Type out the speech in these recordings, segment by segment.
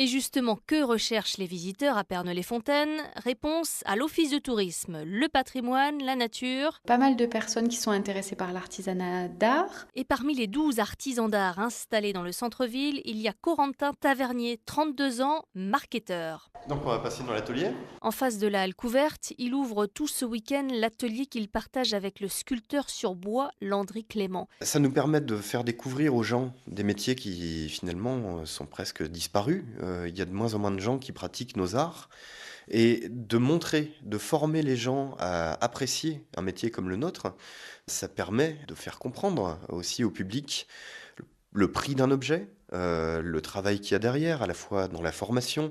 Et justement, que recherchent les visiteurs à Pernez-les-Fontaines? Réponse à l'Office de tourisme, le patrimoine, la nature. Pas mal de personnes qui sont intéressées par l'artisanat d'art. Et parmi les 12 artisans d'art installés dans le centre-ville, il y a Corentin Tavernier, 32 ans, marketeur. Donc on va passer dans l'atelier. En face de la halle couverte, il ouvre tout ce week-end l'atelier qu'il partage avec le sculpteur sur bois Landry Clément. Ça nous permet de faire découvrir aux gens des métiers qui finalement sont presque disparus. Il y a de moins en moins de gens qui pratiquent nos arts. Et de montrer, de former les gens à apprécier un métier comme le nôtre, ça permet de faire comprendre aussi au public le prix d'un objet, le travail qu'il y a derrière, à la fois dans la formation,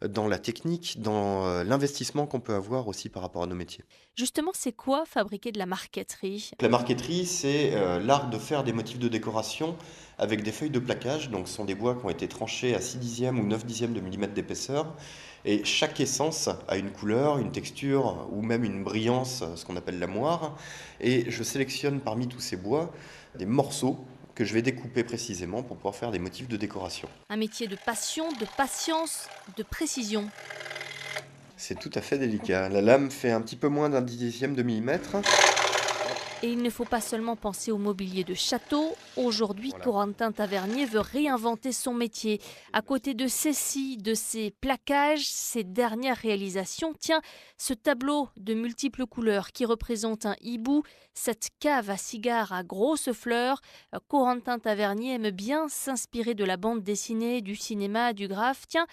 dans la technique, dans l'investissement qu'on peut avoir aussi par rapport à nos métiers. Justement, c'est quoi fabriquer de la marqueterie? La marqueterie, c'est l'art de faire des motifs de décoration avec des feuilles de plaquage. Donc, ce sont des bois qui ont été tranchés à 6 dixièmes ou 9 dixièmes de millimètre d'épaisseur. Et chaque essence a une couleur, une texture ou même une brillance, ce qu'on appelle la moire. Et je sélectionne parmi tous ces bois des morceaux que je vais découper précisément pour pouvoir faire des motifs de décoration. Un métier de passion, de patience, de précision. C'est tout à fait délicat. La lame fait un petit peu moins d'un dixième de millimètre. Et il ne faut pas seulement penser au mobilier de château. Aujourd'hui, Voilà. Corentin Tavernier veut réinventer son métier. À côté de ces scies, de ces plaquages, ses dernières réalisations, tiens, ce tableau de multiples couleurs qui représente un hibou, cette cave à cigares à grosses fleurs. Corentin Tavernier aime bien s'inspirer de la bande dessinée, du cinéma, du graphe. Tiens,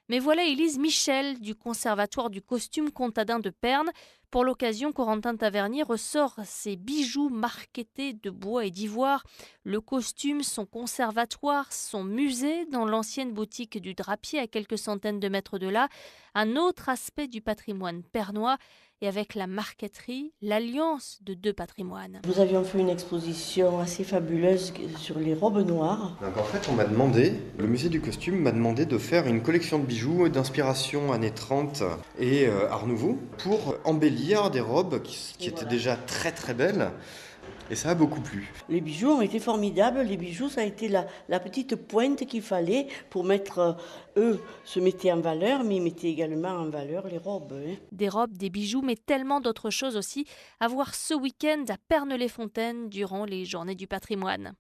mais voilà Élise Michel du Conservatoire du costume Comtadin de Perne. Pour l'occasion, Corentin Tavernier ressort ses bijoux marquetés de bois et d'ivoire. Le costume, son conservatoire, son musée dans l'ancienne boutique du drapier à quelques centaines de mètres de là. Un autre aspect du patrimoine pernois et avec la marqueterie, l'alliance de deux patrimoines. Nous avions fait une exposition assez fabuleuse sur les robes noires. Donc en fait, on m'a demandé, le musée du costume m'a demandé de faire une collection de bijoux d'inspiration années 30 et Art Nouveau pour embellir des robes qui étaient déjà très très belles. Et ça a beaucoup plu. Les bijoux ont été formidables. Les bijoux, ça a été la petite pointe qu'il fallait pour mettre, eux, se mettaient en valeur, mais ils mettaient également en valeur les robes. Des robes, des bijoux, mais tellement d'autres choses aussi à voir ce week-end à Pernez-les-Fontaines durant les Journées du patrimoine.